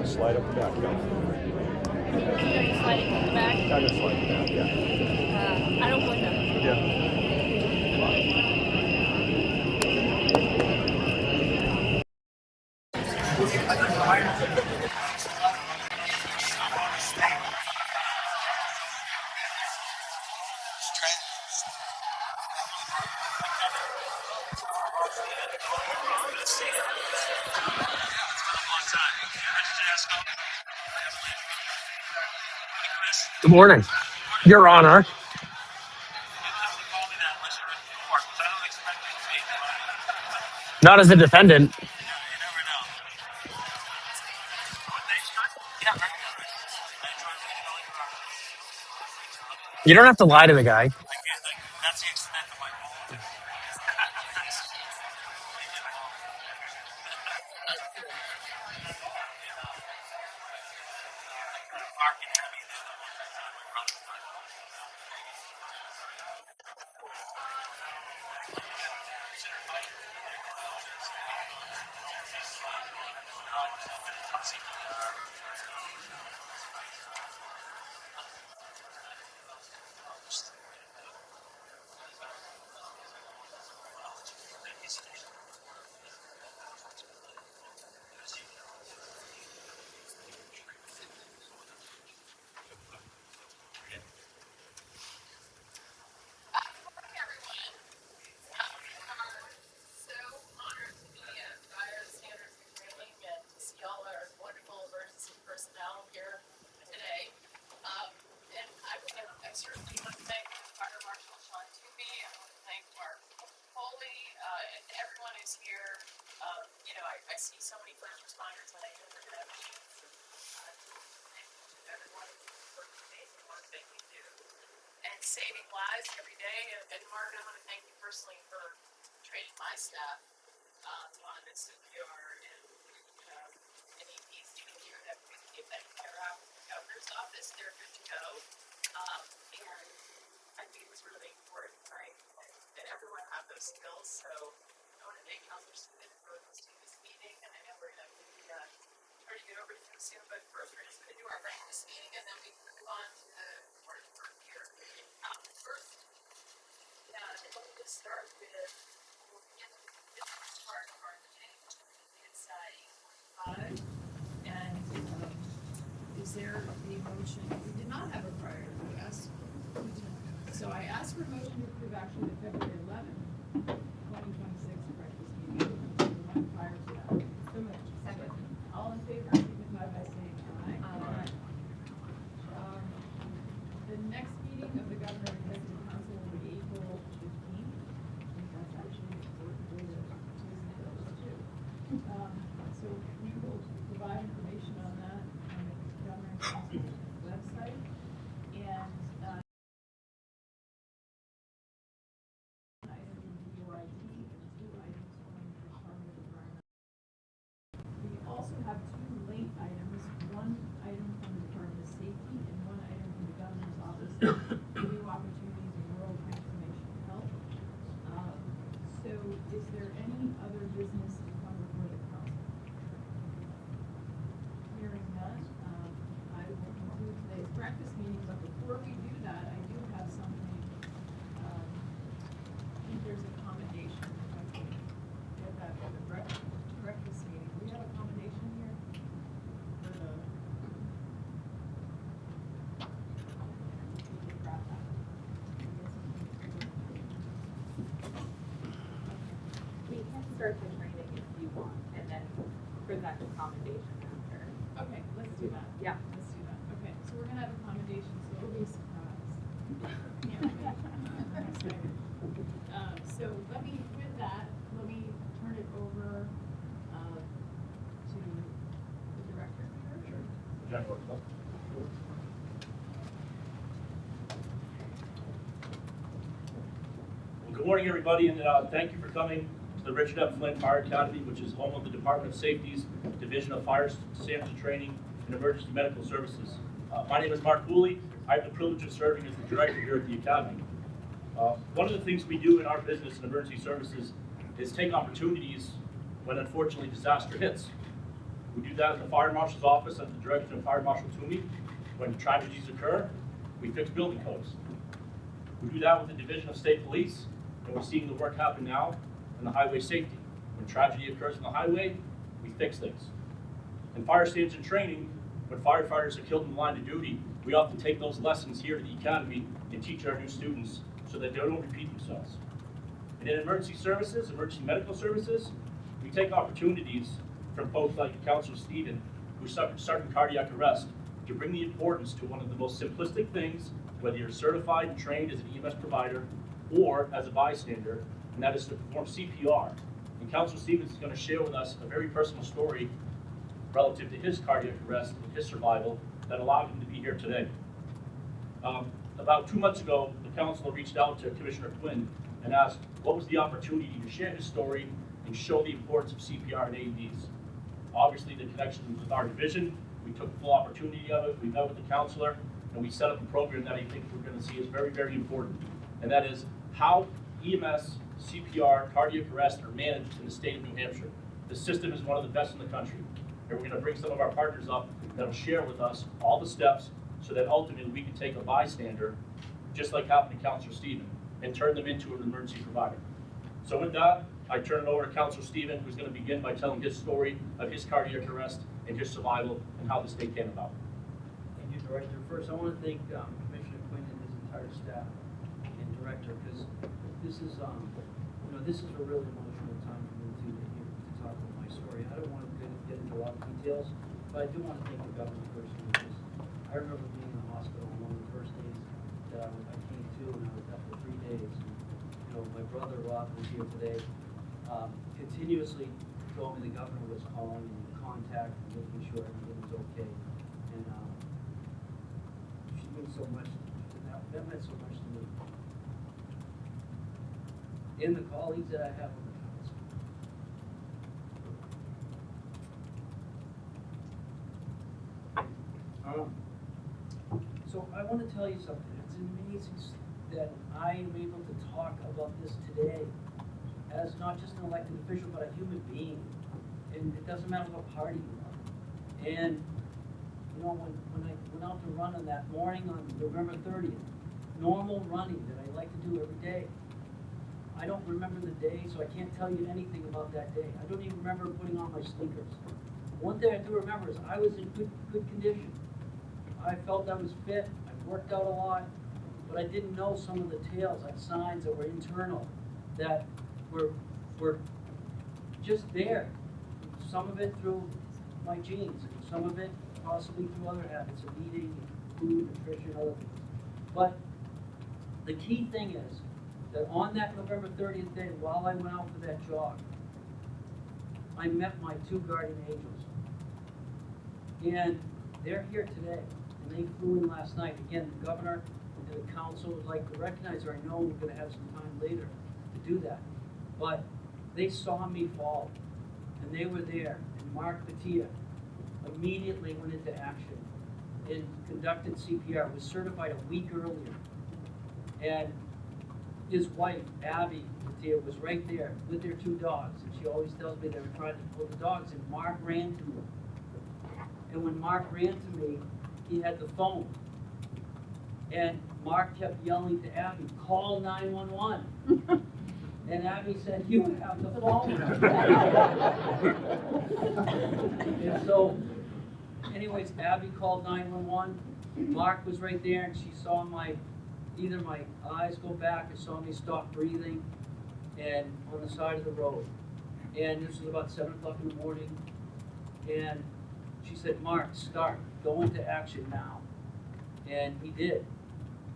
slide up the back, yeah. Are you sliding in the back? I'm going to slide the back, yeah. I don't blame them. Yeah. Good morning, Your Honor. Not as a defendant. You don't have to lie to the guy. Is there a motion? We did not have a prior request. So I asked for a motion to approve actually the February 11th, 2026 breakfast meeting, the one prior to that. So moved. Second. All in favor, signify by saying aye. Aye. The next meeting of the Governor Executive Council will be April 15th. I think that's actually the day that Tuesday goes too. So we will provide information on that on the Governor Council website. And item DOID and 2 items from the Department of Environment. We also have 2 late items, 1 item from the Department of Safety and 1 item from the Governor's Office of New Opportunities in Rural Transformation and Health. So is there any other business to come before the council? Hearing none, I will conclude today's breakfast meeting, but before we do that, I do have something, I think there's a commendation, if I can get that for the breakfast meeting. Do we have a commendation here? For the. We can grab that. We can start the training if you want, and then present the commendation after. Okay, let's do that. Yeah. Let's do that. Okay, so we're gonna have a commendation, so it'll be a surprise. Can't wait. I'm excited. So with that, let me turn it over, to the director. Sure. Jen Rockwell. Well, good morning, everybody, and thank you for coming to the Richard F. Flynn Fire Academy, which is home of the Department of Safety's Division of Fire Safety Training and Emergency Medical Services. My name is Mark Cooley. I have the privilege of serving as the director here at the Academy. One of the things we do in our business in emergency services is take opportunities when unfortunately disaster hits. We do that in the fire marshal's office under the direction of Fire Marshal Toomey. When tragedies occur, we fix building codes. We do that with the Division of State Police, and we're seeing the work happen now in the highway safety. When tragedy occurs on the highway, we fix things. In fire station training, when firefighters are killed in the line of duty, we often take those lessons here at the Academy and teach our new students so that they don't repeat themselves. And in emergency services, emergency medical services, we take opportunities from folks like Counselor Stephen, who suffered sudden cardiac arrest, to bring the importance to one of the most simplistic things, whether you're certified and trained as an EMS provider or as a bystander, and that is to perform CPR. And Counselor Stevens is going to share with us a very personal story relative to his cardiac arrest and his survival that allowed him to be here today. About 2 months ago, the counselor reached out to Commissioner Quinn and asked what was the opportunity to share his story and show the importance of CPR and AEDs. Obviously, the connection with our division, we took full opportunity of it. We met with the counselor, and we set up a program that I think we're going to see is very, very important. And that is how EMS, CPR, cardiac arrest are managed in the state of New Hampshire. The system is one of the best in the country. And we're going to bring some of our partners up that'll share with us all the steps so that ultimately we can take a bystander, just like happened to Counselor Stephen, and turn them into an emergency provider. So with that, I turn it over to Counselor Stephen, who's going to begin by telling his story of his cardiac arrest and his survival and how this day came about. Thank you, Director. First, I want to thank Commissioner Quinn and his entire staff and Director, because this is, this is a really emotional time for me to talk about my story. I don't want to get into a lot of details, but I do want to thank the governor personally, because I remember being in the hospital on one of the first days that I came to, and I was there for 3 days. And, my brother Rob was here today. Continuously told me the governor was calling and contact and making sure everything was okay. And she meant so much, that meant so much to me. And the colleagues that I have on the council. So I want to tell you something. It's amazing that I am able to talk about this today as not just an elected official, but a human being. And it doesn't matter what party you are. And, when I went out to run on that morning on November 30th, normal running that I like to do every day, I don't remember the day, so I can't tell you anything about that day. I don't even remember putting on my sneakers. One thing I do remember is I was in good condition. I felt I was fit, I worked out a lot, but I didn't know some of the tales, like signs that were internal, that were just there. Some of it through my genes, and some of it possibly through other habits of eating, food, nutrition, other things. But the key thing is that on that November 30th day, while I went out for that jog, I met my 2 guardian angels. And they're here today, and they flew in last night. Again, the governor and the council would like to recognize her. I know we're going to have some time later to do that. But they saw me fall, and they were there. And Mark Batia immediately went into action and conducted CPR, was certified a week earlier. And his wife, Abby Batia, was right there with their 2 dogs. And she always tells me they were trying to pull the dogs, and Mark ran to me. And when Mark ran to me, he had the phone. And Mark kept yelling to Abby, "Call 911." And Abby said, "You have the phone." And so, anyways, Abby called 911. Mark was right there, and she saw either my eyes go back or saw me stop breathing, and on the side of the road. And this was about 7 o'clock in the morning. And she said, "Mark, start, go into action now." And he did.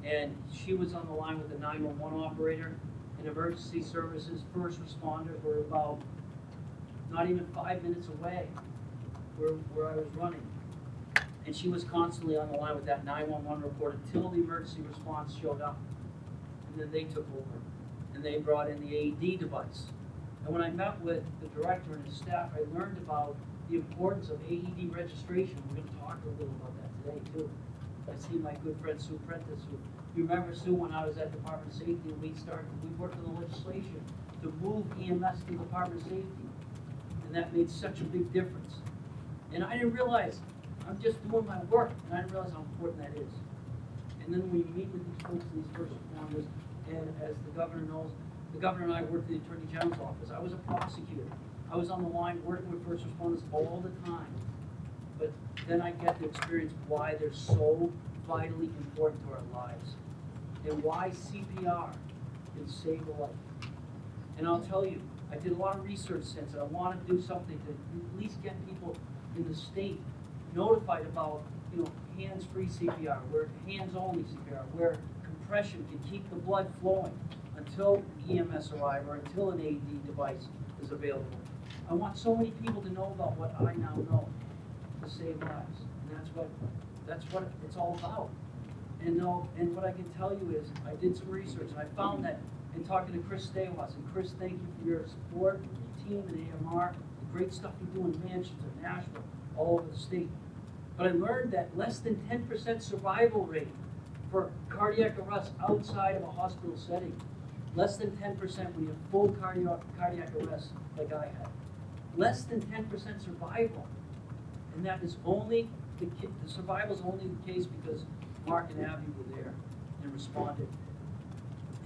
And she was on the line with the 911 operator. And emergency services, first responders were about not even 5 minutes away where I was running. And she was constantly on the line with that 911 report until the emergency response showed up. And then they took over. And they brought in the AED device. And when I met with the director and his staff, I learned about the importance of AED registration. We're going to talk a little about that today, too. I see my good friend Sue Prentice, who, you remember Sue, when I was at Department of Safety, and we worked on the legislation to move EMS to Department of Safety. And that made such a big difference. And I didn't realize, I'm just doing my work, and I didn't realize how important that is. And then we meet with these folks, these first responders, and as the governor knows, the governor and I worked at the Attorney General's office. I was a prosecutor. I was on the line working with first responders all the time. But then I get to experience why they're so vitally important to our lives, and why CPR can save a life. And I'll tell you, I did a lot of research since, and I want to do something to at least get people in the state notified about, hands-free CPR, where hands-only CPR, where compression can keep the blood flowing until EMS arrive or until an AED device is available. I want so many people to know about what I now know to save lives, and that's what it's all about. And what I can tell you is, I did some research, and I found that in talking to Chris Stawas, and Chris, thank you for your support, your team in AMR, the great stuff you do in Manchester, Nashville, all over the state. But I learned that less than 10% survival rate for cardiac arrest outside of a hospital setting. Less than 10% when you have full cardiac arrest like I had. Less than 10% survival. And that is only, the survival is only the case because Mark and Abby were there and responded.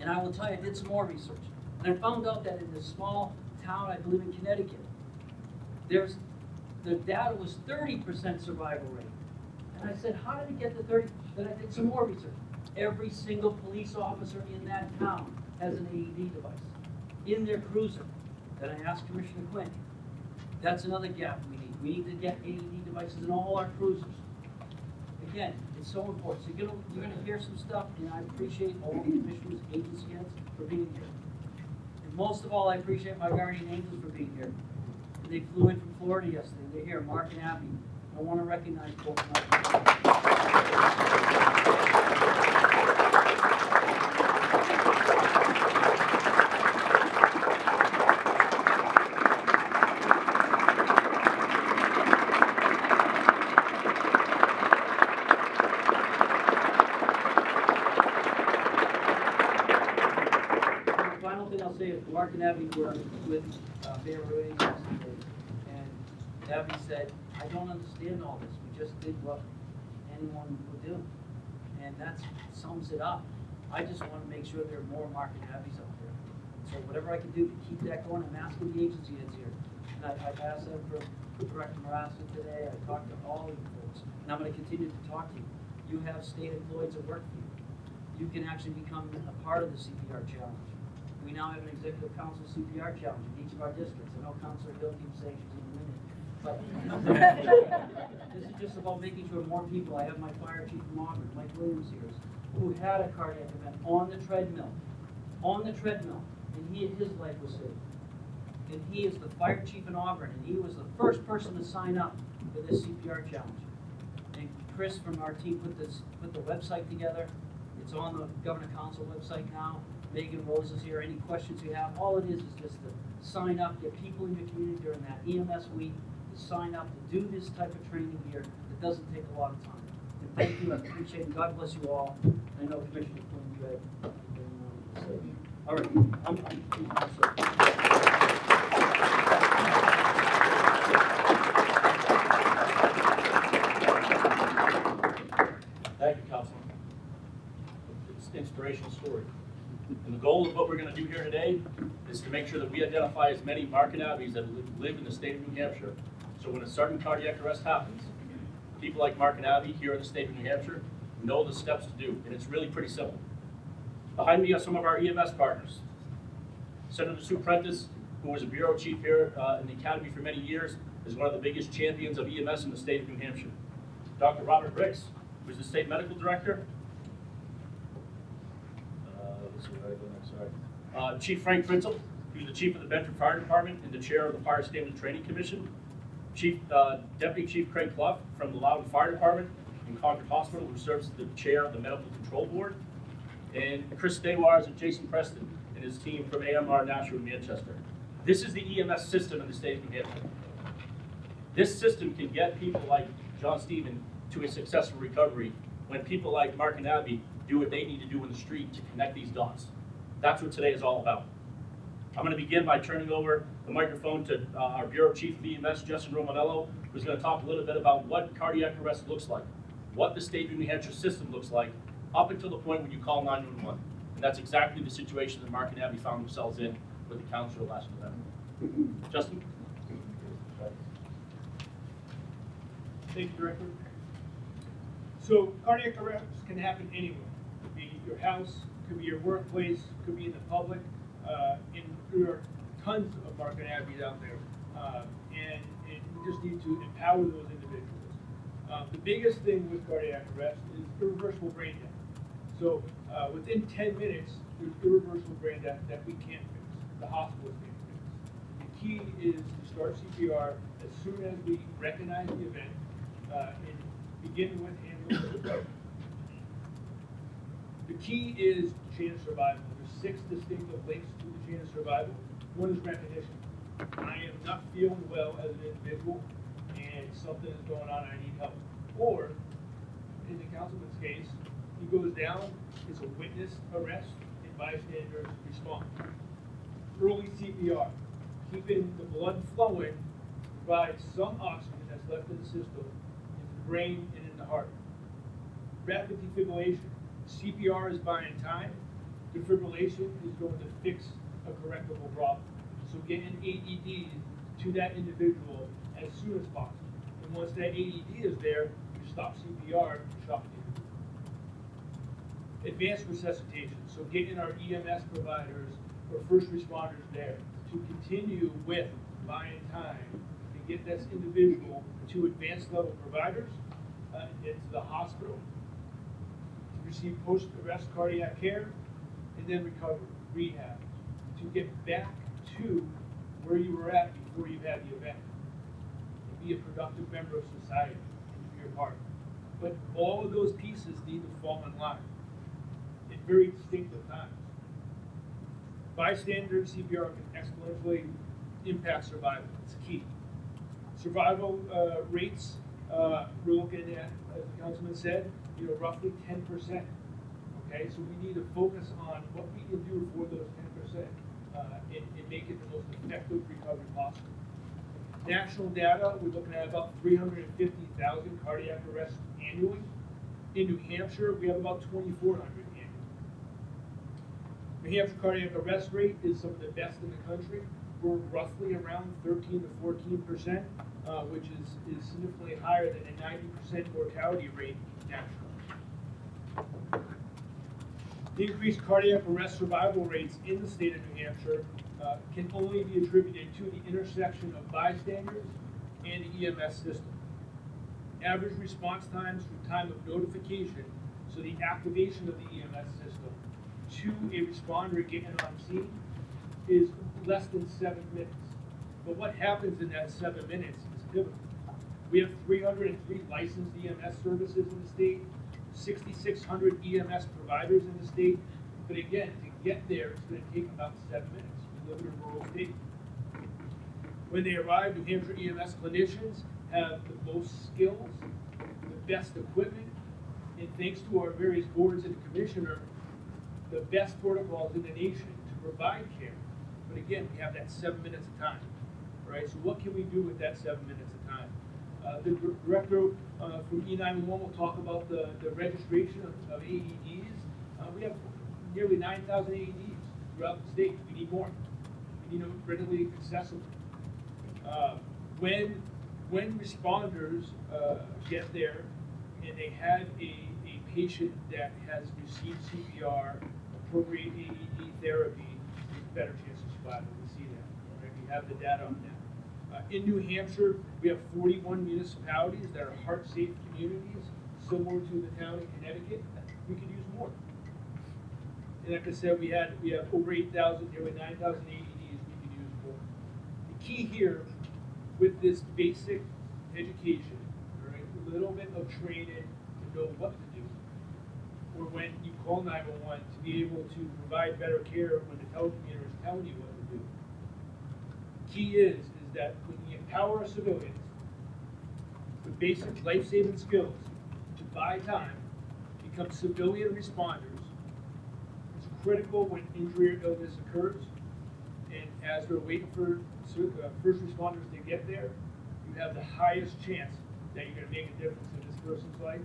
And I will tell you, I did some more research. And I found out that in this small town, I believe in Connecticut, the data was 30% survival rate. And I said, how did it get to 30? Then I did some more research. Every single police officer in that town has an AED device in their cruiser. Then I asked Commissioner Quinn. That's another gap we need. We need to get AED devices in all our cruisers. Again, it's so important. So you're gonna hear some stuff, and I appreciate all the commissioners, agency heads for being here. And most of all, I appreciate my guardian angels for being here. And they flew in from Florida yesterday. They're here, Mark and Abby. I want to recognize both of them. Final thing I'll say is Mark and Abby were with Bear Road yesterday, and Abby said, I don't understand all this. We just did what anyone would do. And that sums it up. I just want to make sure there are more Mark and Abby's out there. So whatever I can do to keep that going, I'm asking the agency heads here. And I asked them for Director Marassa today. I talked to all of you folks. And I'm going to continue to talk to you. You have state employees that work for you. You can actually become a part of the CPR challenge. We now have an executive council CPR challenge in each of our districts. I know Councilor Hill keeps saying she's in a minute. But this is just about making sure more people, I have my fire chief from Auburn, Mike Williams here, who had a cardiac event on the treadmill, and his life was saved. And he is the fire chief in Auburn, and he was the first person to sign up for this CPR challenge. And Chris from our team put the website together. It's on the Governor Council website now. Megan Rose is here. Any questions you have, all it is just to sign up, get people in your community during that EMS week to sign up to do this type of training here. It doesn't take a lot of time. And thank you, I appreciate it. God bless you all. I know Commissioner Quinn, you had anything you wanted to say. All right, Thank you, Councilman. It's an inspirational story. And the goal of what we're going to do here today is to make sure that we identify as many Mark and Abby's that live in the state of New Hampshire. So when a sudden cardiac arrest happens, people like Mark and Abby here in the state of New Hampshire know the steps to do. And it's really pretty simple. Behind me are some of our EMS partners. Senator Sue Prentice, who was a bureau chief here in the academy for many years, is one of the biggest champions of EMS in the state of New Hampshire. Dr. Robert Ricks, who is the state medical director. Chief Frank Fritzel, who's the chief of the Bedford Fire Department and the chair of the Fire Standards Training Commission. Deputy Chief Craig Clough from the Loudon Fire Department in Concord Hospital, who serves as the chair of the Medical Control Board. And Chris Stawars and Jason Preston and his team from AMR Nashville and Manchester. This is the EMS system in the state of New Hampshire. This system can get people like John Stephen to a successful recovery when people like Mark and Abby do what they need to do in the street to connect these dots. That's what today is all about. I'm going to begin by turning over the microphone to our Bureau Chief of EMS, Justin Romanello, who's gonna talk a little bit about what cardiac arrest looks like, what the state of New Hampshire system looks like, up until the point when you call 911. And that's exactly the situation that Mark and Abby found themselves in with the counselor last November. Justin? Thank you, Director. So cardiac arrests can happen anywhere. Could be your house, could be your workplace, could be in the public. And there are tons of Mark and Abby's out there. And we just need to empower those individuals. The biggest thing with cardiac arrest is irreversible brain death. So within 10 minutes, there's irreversible brain death that we can't fix. The hospitals can't fix. The key is to start CPR as soon as we recognize the event and begin with ambulance support. The key is chain of survival. There's 6 distinctive links to the chain of survival. One is recognition. I am not feeling well as an individual and something is going on, I need help. Or, in the councilman's case, he goes down, it's a witness arrest, and bystanders respond. Early CPR, keeping the blood flowing, provides some oxygen that's left in the system, in the brain and in the heart. Rapid defibrillation, CPR is buying time, defibrillation is going to fix a correctable problem. So get an AED to that individual as soon as possible. And once that AED is there, you stop CPR and shock the individual. Advanced resuscitation, so getting our EMS providers or first responders there to continue with buying time to get this individual to advanced level providers into the hospital to receive post-arrest cardiac care and then recovery, rehab, to get back to where you were at before you had the event and be a productive member of society and do your part. But all of those pieces need to fall in line at very distinctive times. Bystander CPR can exponentially impact survival. It's key. Survival rates, we're looking at, as the councilman said, roughly 10%. Okay, so we need to focus on what we can do for those 10% and make it the most effective recovery possible. National data, we're looking at about 350,000 cardiac arrests annually. In New Hampshire, we have about 2,400 annually. New Hampshire cardiac arrest rate is some of the best in the country. We're roughly around 13 to 14%, which is significantly higher than a 90% mortality rate nationally. The increased cardiac arrest survival rates in the state of New Hampshire can only be attributed to the intersection of bystanders and the EMS system. Average response times from time of notification, so the activation of the EMS system, to a responder getting on scene is less than 7 minutes. But what happens in that 7 minutes is pivotal. We have 303 licensed EMS services in the state, 6,600 EMS providers in the state. But again, to get there, it's going to take about 7 minutes. We live in a rural state. When they arrive, New Hampshire EMS clinicians have the most skills, the best equipment, and thanks to our various boards and the commissioner, the best protocols in the nation to provide care. But again, we have that 7 minutes of time, right? So what can we do with that 7 minutes of time? The director from E911 will talk about the registration of AEDs. We have nearly 9,000 AEDs throughout the state. We need more. We need them readily accessible. When responders get there and they have a patient that has received CPR, appropriate AED therapy, there's a better chance of survival. We see that. Right? We have the data on that. In New Hampshire, we have 41 municipalities that are heart-safe communities, similar to the town in Connecticut. We could use more. And like I said, we have over 8,000, nearly 9,000 AEDs. We could use more. The key here with this basic education, right, a little bit of training to know what to do, or when you call 911 to be able to provide better care when the telecommuter is telling you what to do. The key is that when we empower our civilians with basic life-saving skills to buy time, become civilian responders, it's critical when injury or illness occurs. And as they're waiting for first responders to get there, you you have the highest chance that you're gonna make a difference in this person's life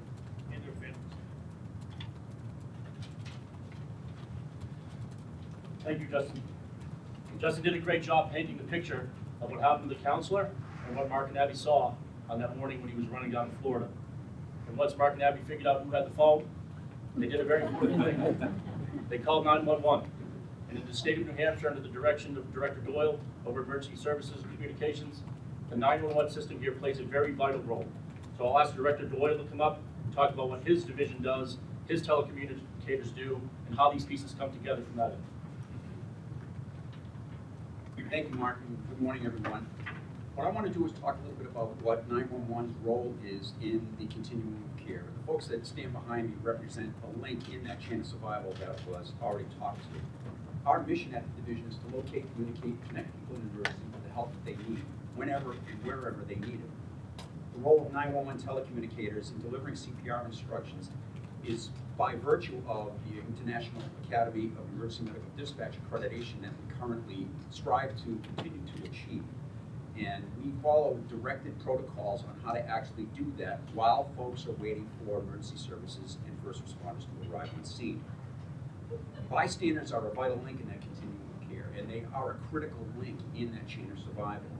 and their family's. Thank you, Justin. Justin did a great job painting the picture of what happened to the counselor and what Mark and Abby saw on that morning when he was running down to Florida. And once Mark and Abby figured out who had the phone, they did a very important thing. They called 911. And in the state of New Hampshire, under the direction of Director Doyle over Emergency Services and Communications, the 911 system here plays a very vital role. So I'll ask Director Doyle to come up and talk about what his division does, his telecommunicators do, and how these pieces come together from that end. Thank you, Mark, and good morning, everyone. What I want to do is talk a little bit about what 911's role is in the continuum of care. The folks that stand behind me represent a link in that chain of survival that was already talked to. Our mission at the division is to locate, communicate, connect people in emergency with the help that they need, whenever and wherever they need it. The role of 911 telecommunicators in delivering CPR instructions is by virtue of the International Academy of Emergency Medical Dispatch accreditation that we currently strive to continue to achieve. And we follow directed protocols on how to actually do that while folks are waiting for emergency services and first responders to arrive on scene. Bystanders are a vital link in that continuum of care, and they are a critical link in that chain of survival.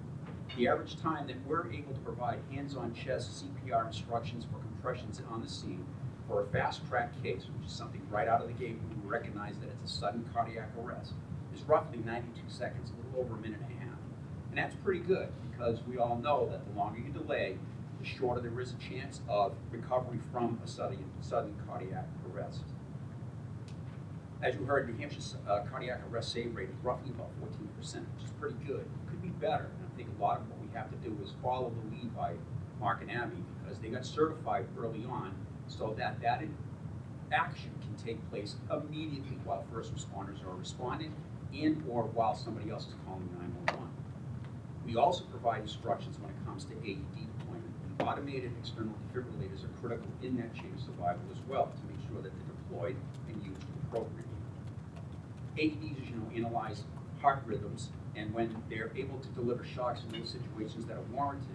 The average time that we're able to provide hands-on chest CPR instructions for compressions on the scene for a fast-track case, which is something right out of the gate when we recognize that it's a sudden cardiac arrest, is roughly 92 seconds, a little over a minute and a half. And that's pretty good, because we all know that the longer you delay, the shorter there is a chance of recovery from a sudden cardiac arrest. As you heard, New Hampshire's cardiac arrest save rate is roughly about 14%, which is pretty good. It could be better, and I think a lot of what we have to do is follow the lead by Mark and Abby, because they got certified early on so that action can take place immediately while first responders are responding and or while somebody else is calling 911. We also provide instructions when it comes to AED deployment, and automated external defibrillators are critical in that chain of survival as well to make sure that they're deployed and used appropriately. AEDs, as you know, analyze heart rhythms, and when they're able to deliver shocks in those situations that are warranted,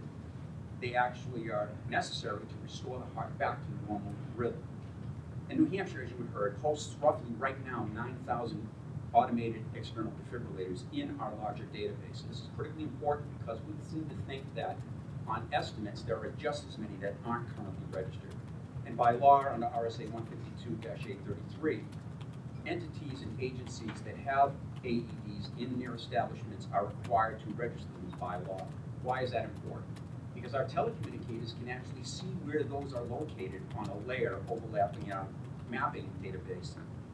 they actually are necessary to restore the heart back to normal rhythm. And New Hampshire, as you have heard, hosts roughly right now 9,000 automated external defibrillators in our larger database. This is critically important because we seem to think that on estimates there are just as many that aren't currently registered. And by law, under RSA 152-833, entities and agencies that have AEDs in their establishments are required to register them by law. Why is that important? Because our telecommunicators can actually see where those are located on a layer overlapping our mapping database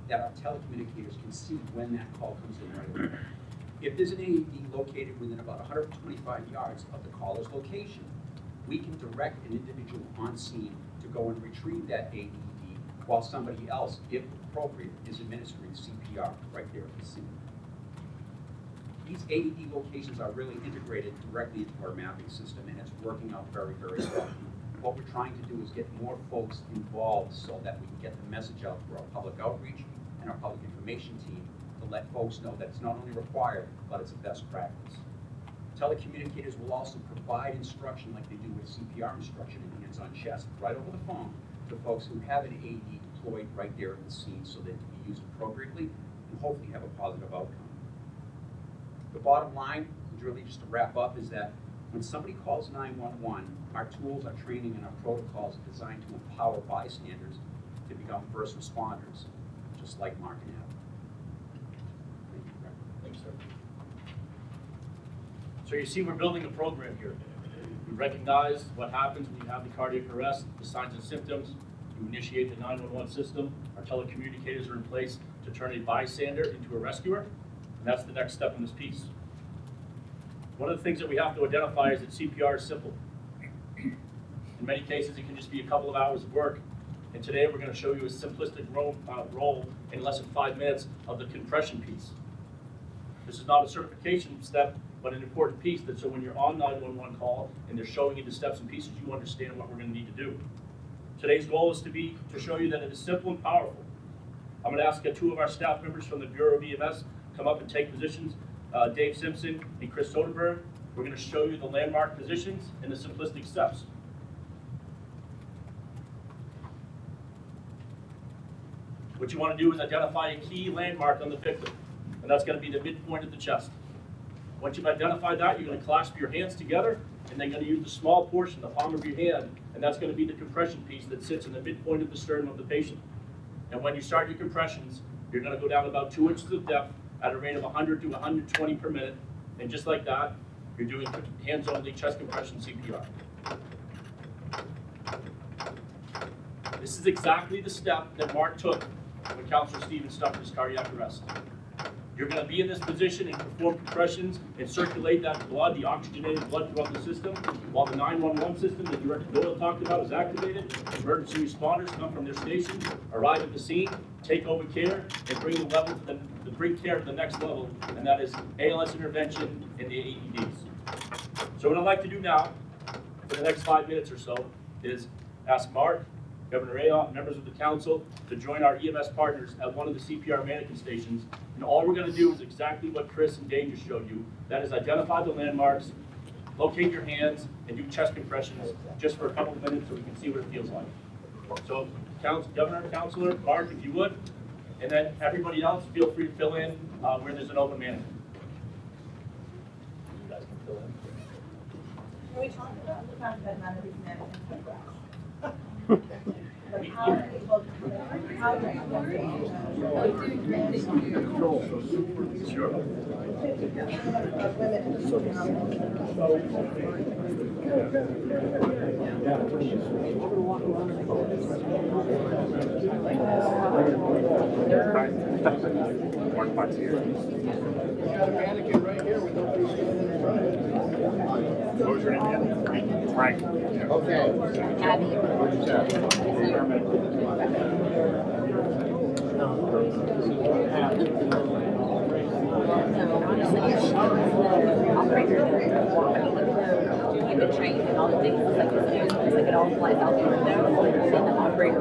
that our telecommunicators can see when that call comes in right away. If there's an AED located within about 125 yards of the caller's location, we can direct an individual on scene to go and retrieve that AED while somebody else, if appropriate, is administering CPR right there at the scene. These AED locations are really integrated directly into our mapping system, and it's working out very, very well. What we're trying to do is get more folks involved so that we can get the message out through our public outreach and our public information team to let folks know that it's not only required, but it's a best practice. Telecommunicators will also provide instruction like they do with CPR instruction in hands-on chest, right over the phone, to folks who have an AED deployed right there at the scene so that it can be used appropriately and hopefully have a positive outcome. The bottom line, really just to wrap up, is that when somebody calls 911, our tools, our training, and our protocols are designed to empower bystanders to become first responders, just like Mark and Abby. Thank you, Brett. Thanks, sir. So you see, we're building a program here. We recognize what happens when you have the cardiac arrest, the signs and symptoms. You initiate the 911 system. Our telecommunicators are in place to turn a bystander into a rescuer, and that's the next step in this piece. One of the things that we have to identify is that CPR is simple. In many cases, it can just be a couple of hours of work. And today, we're going to show you a simplistic role in less than 5 minutes of the compression piece. This is not a certification step, but an important piece that so when you're on 911 call and they're showing you the steps and pieces, you understand what we're going to need to do. Today's goal is to show you that it is simple and powerful. I'm going to ask 2 of our staff members from the Bureau of EMS come up and take positions. Dave Simpson and Chris Soderberg. We're We're going to show you the landmark positions and the simplistic steps. What you want to do is identify a key landmark on the victim, and that's going to be the midpoint of the chest. Once you've identified that, you're going to clasp your hands together, and then you're going to use the small portion, the palm of your hand, and that's going to be the compression piece that sits in the midpoint of the sternum of the patient. And when you start your compressions, you're going to go down about 2 inches of depth at a rate of 100 to 120 per minute, and just like that, you're doing hands-only chest compression CPR. This is exactly the step that Mark took when Counselor Stevens stopped his cardiac arrest. You're going to be in this position and perform compressions and circulate that blood, the oxygenated blood throughout the system, while the 911 system that Director Doyle talked about is activated. Emergency responders come from their station, arrive at the scene, take over care, and bring the level to bring care to the next level, and that is ALS intervention and the AEDs. So what I'd like to do now, for the next 5 minutes or so, is ask Mark, Governor Ayotte, members of the council, to join our EMS partners at one of the CPR mannequin stations. And all we're going to do is exactly what Chris and Dave just showed you. That is identify the landmarks, locate your hands, and do chest compressions just for a couple of minutes so we can see what it feels like. So, Governor, Councilor, Mark, if you would, and then everybody else, feel free to fill in where there's an open mannequin. You guys can fill in. Can we talk about the fact that none of these mannequins have breath? Like how are people, how are Sure. What was your name again? Frank. You've been trained and all the things, it's like it all flies out the window, and the operator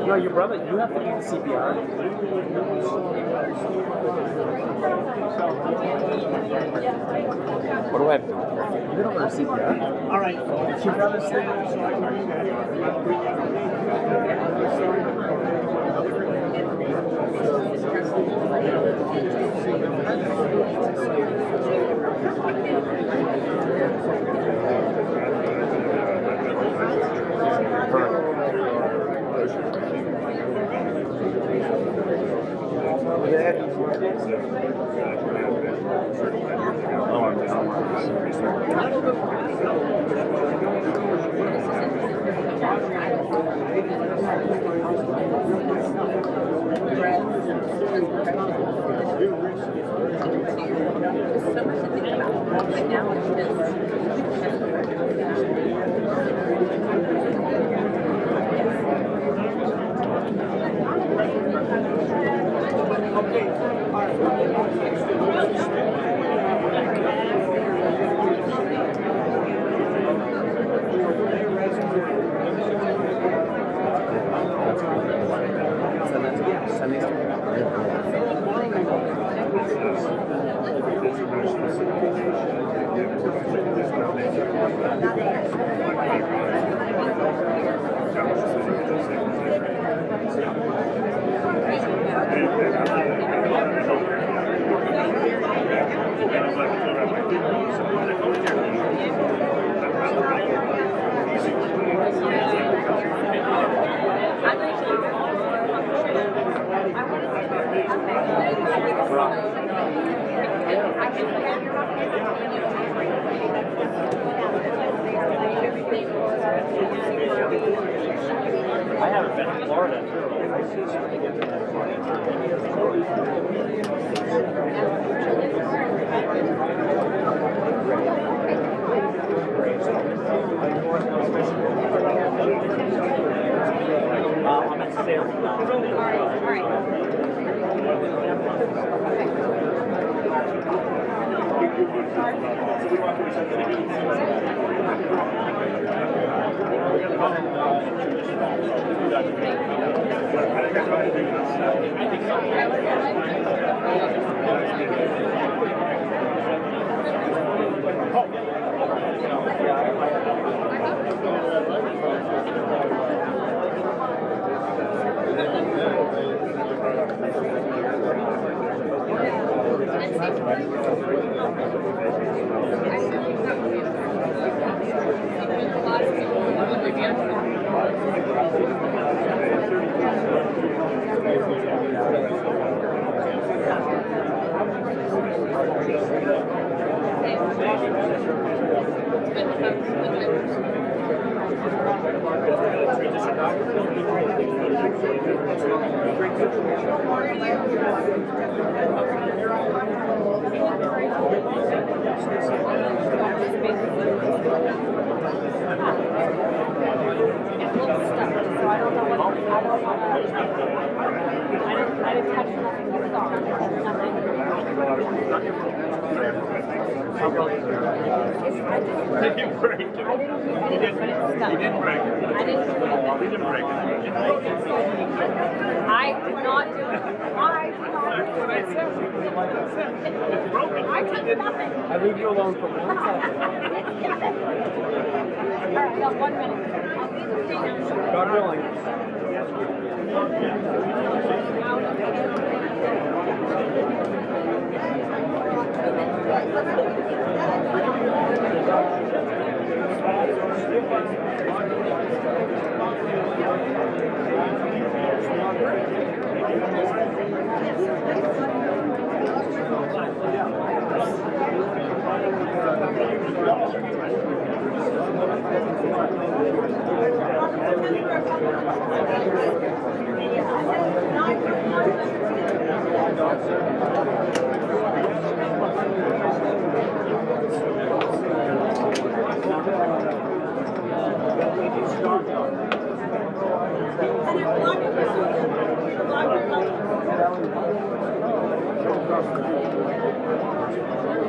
No, your brother, you have to do the CPR. What do I have to do? You don't learn CPR. All right. It's your brother's thing. I haven't been to Florida. I see something in there. I leave you alone for 1 second. All right, no, 1 minute. God willing.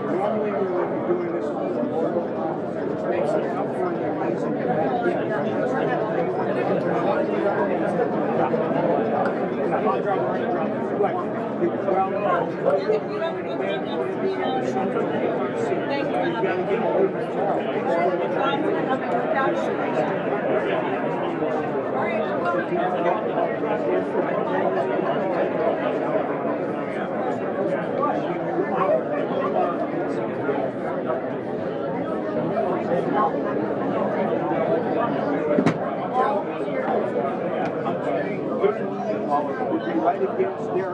Normally we would be doing this on the board, which makes it tough when you're using right against their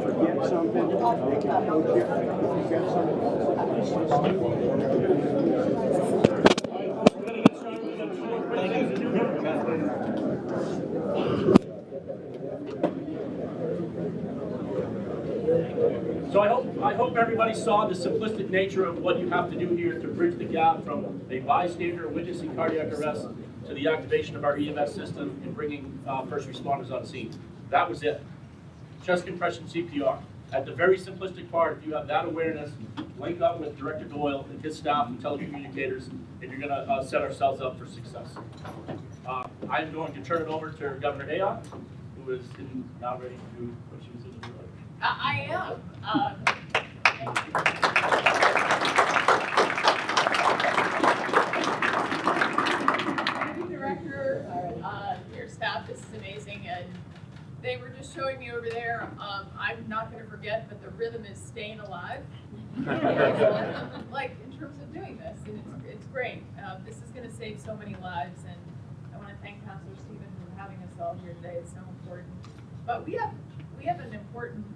forget something, they can coach you. Forget So I hope everybody saw the simplistic nature of what you have to do here to bridge the gap from a bystander witnessing cardiac arrest to the activation of our EMS system and bringing first responders on scene. That was it. Chest compression CPR. At the very simplistic part, if you have that awareness, link up with Director Doyle and his staff and telecommunicators, and you're going to set ourselves up for success. I'm going to turn it over to Governor Ayotte, who is now ready to do what she was doing earlier. I am. Thank you, Director, your staff, this is amazing, and they were just showing me over there, I'm not gonna forget, but the rhythm is staying alive. Like, in terms of doing this, and it's great. This is gonna save so many lives, and I wanna thank Councilor Stephen for having us all here today, it's so important. But we have an important,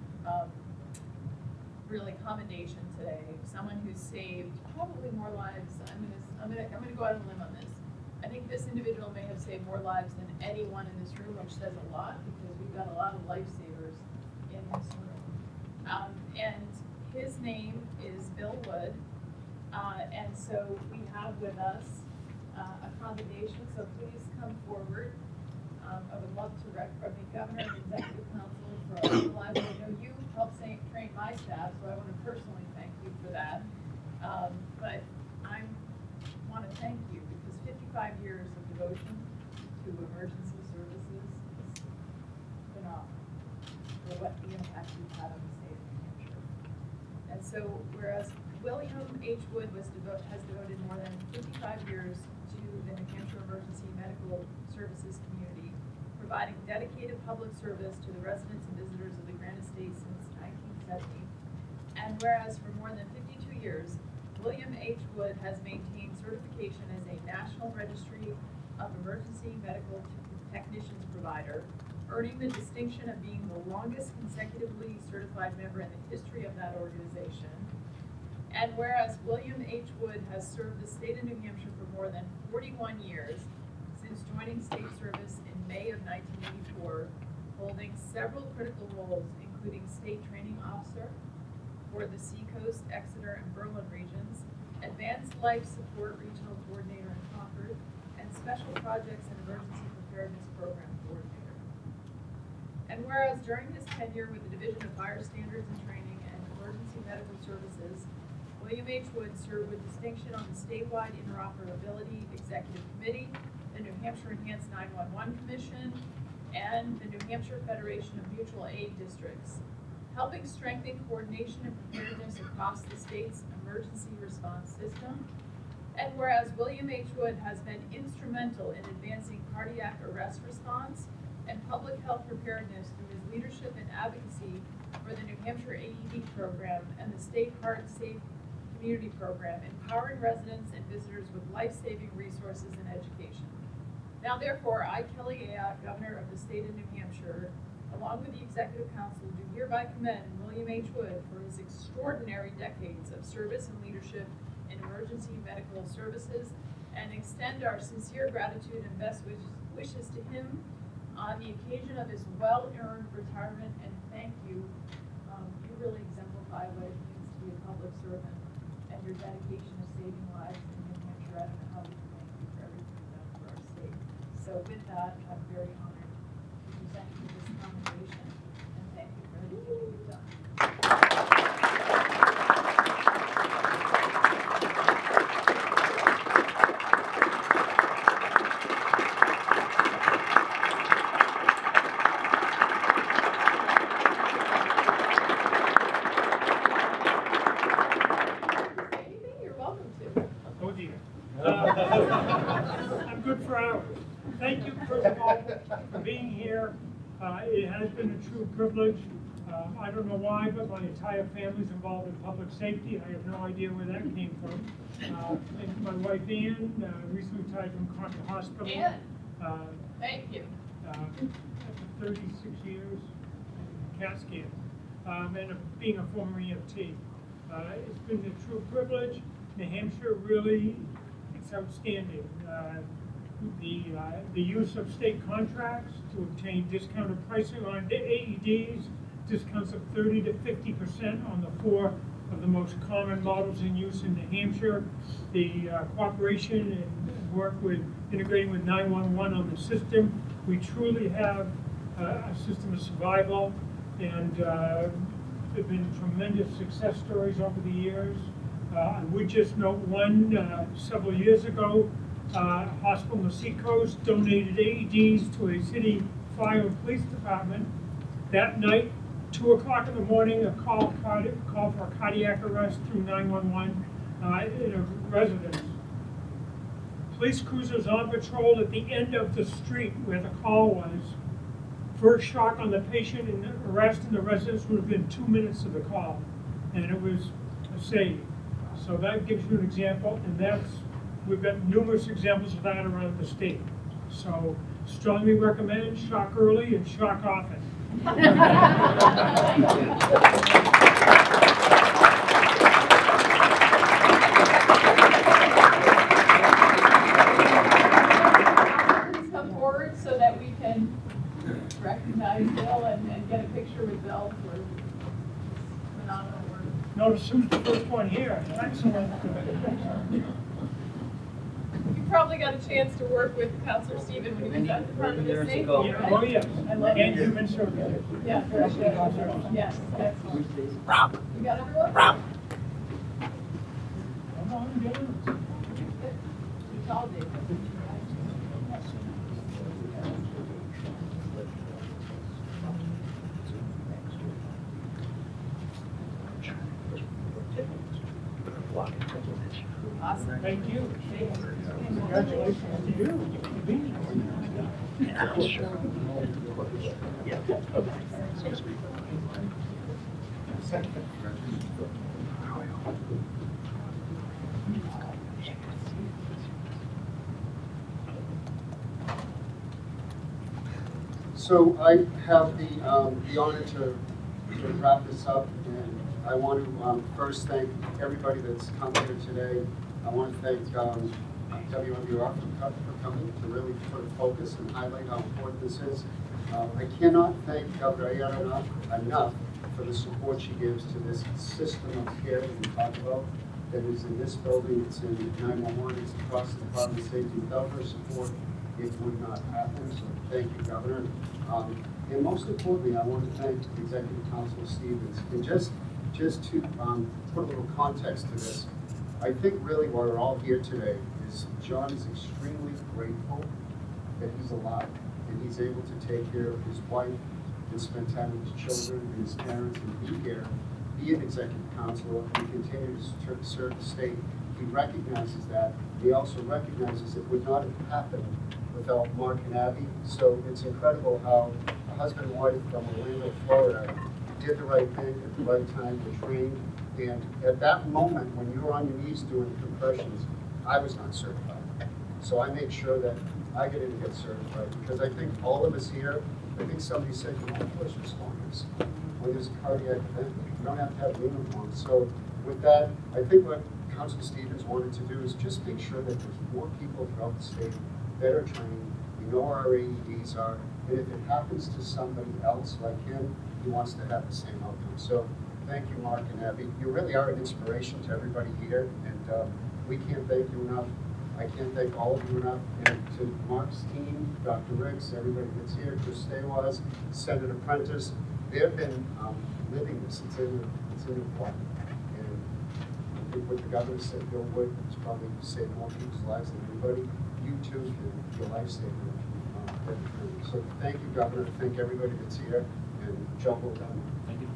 really commendation today, someone who's saved probably more lives. I'm gonna go out on a limb on this. I think this individual may have saved more lives than anyone in this room, which says a lot because we've got a lot of lifesavers in this room. And his name is Bill Wood, and so we have with us a commendation. So please come forward. I would love to from the Governor and Executive Council for our lives. I know you helped train my staff, so I want to personally thank you for that. But I want to thank you because 55 years of devotion to emergency services is phenomenal for what the impact you've had on the state of New Hampshire. And so, whereas William H. Wood has devoted more than 55 years to the New Hampshire emergency medical services community, providing dedicated public service to the residents and visitors of the Grand Estate since 1970. And whereas for more than 52 years, William H. Wood has maintained certification as a National Registry of Emergency Medical Technicians provider, earning the distinction of being the longest consecutively certified member in the history of that organization. And whereas William H. Wood has served the state of New Hampshire for more than 41 years, since joining state service in May of 1984, holding several critical roles, including state training officer for the Seacoast, Exeter, and Berlin regions, advanced life support regional coordinator in Concord, and special projects and emergency preparedness program coordinator. And whereas during his tenure with the Division of Fire Standards and Training and Emergency Medical Services, William H. Wood served with distinction on the statewide interoperability executive committee, the New Hampshire Enhanced 911 Commission, and the New Hampshire Federation of Mutual Aid Districts, helping strengthen coordination and preparedness across the state's emergency response system. And whereas William H. Wood has been instrumental in advancing cardiac arrest response and public health preparedness through his leadership and advocacy for the New Hampshire AED program and the State Heart Safe Community Program, empowering residents and visitors with life-saving resources and education. Now therefore, I, Kelly Ayotte, Governor of the state of New Hampshire, along with the Executive Council, do hereby commend William H. Wood for his extraordinary decades of service and leadership in emergency medical services, and extend our sincere gratitude and best wishes to him on the occasion of his well-earned retirement, and thank you. You really exemplify what it means to be a public servant, and your dedication to saving lives in New Hampshire. I don't know how we can thank you for everything you've done for our state. So with that, I'm very honored to present you this commendation, and thank you for everything that you've done. Anything, you're welcome to. Oh dear. I'm good for hours. Thank you, first of all, for being here. It has been a true privilege. I don't know why, but my entire family's involved in public safety. I have no idea where that came from. And my wife Ann recently retired from Concord Hospital. Ann, thank you. After 36 years in CAT scan, and being a former EMT. It's been a true privilege. New Hampshire really, it's outstanding. The use of state contracts to obtain discounted pricing on the AEDs, discounts of 30 to 50% on the 4 of the most common models in use in New Hampshire. The cooperation and work with integrating with 911 on the system. We truly have a system of survival, and there have been tremendous success stories over the years. I would just note one, several years ago, Hospital in the Seacoast donated AEDs to a city fire and police department. That night, 2 o'clock in the morning, a call for a cardiac arrest through 911 in a residence. Police cruisers on patrol at the end of the street where the call was. First shock on the patient and the arrest in the residence would have been 2 minutes of the call, and it was a save. So that gives you an example, and we've got numerous examples of that around the state. So strongly recommend shock early and shock often. Please come forward so that we can recognize Bill and get a picture with Bill for his phenomenal work. Notice who's the first one here. Excellent. You probably got a chance to work with Councilor Stephen when he was at the Department of Safety, right? Oh, yes. I love And it. human services. Yeah, very good. Yes, excellent. Rob. You got everyone? Rob. Come on, get it. It's all David. Awesome. Thank you. Congratulations to you. So I have the honor to wrap this up, and I want to first thank everybody that's come here today. I want to thank WMUR for coming to really put a focus and highlight how important this is. I cannot thank Governor Ayala enough for the support she gives to this system of care that we talk about. That is in this building, it's in 911, it's across the Department of Safety. Without her support, it would not happen. So thank you, Governor. And most importantly, I want to thank Executive Council Stevens. And just to put a little context to this, I think really why we're all here today is John is extremely grateful that he's alive and he's able to take care of his wife and spend time with his children and his parents and be here, be an executive counselor, and continue to serve the state. He recognizes that. He also recognizes it would not have happened without Mark and Abby. So it's incredible how a husband and wife from Orlando, Florida, did the right thing at the right time, were trained. And at that moment, when you were on your knees doing compressions, I was not certified. So I made sure that I didn't get certified, because I think all of us here, I think somebody said, you know, first responders, when there's a cardiac event, you don't have to have uniforms. So with that, I think what Council Stevens wanted to do is just make sure that there's more people throughout the state that are trained. We know where our AEDs are, and if it happens to somebody else like him, he wants to have the same outcome. So thank you, Mark and Abby. You really are an inspiration to everybody here, and we can't thank you enough. I can't thank all of you enough. And to Mark's team, Dr. Riggs, everybody that's here, Chris Staywaz, Senator Prentice, they've been living this. It's in their blood. And I think what the governor said, Bill Wood, is probably saved more people's lives than anybody. You too can be a lifesaver. So thank you, Governor. Thank everybody that's here. And John will done. Thank you.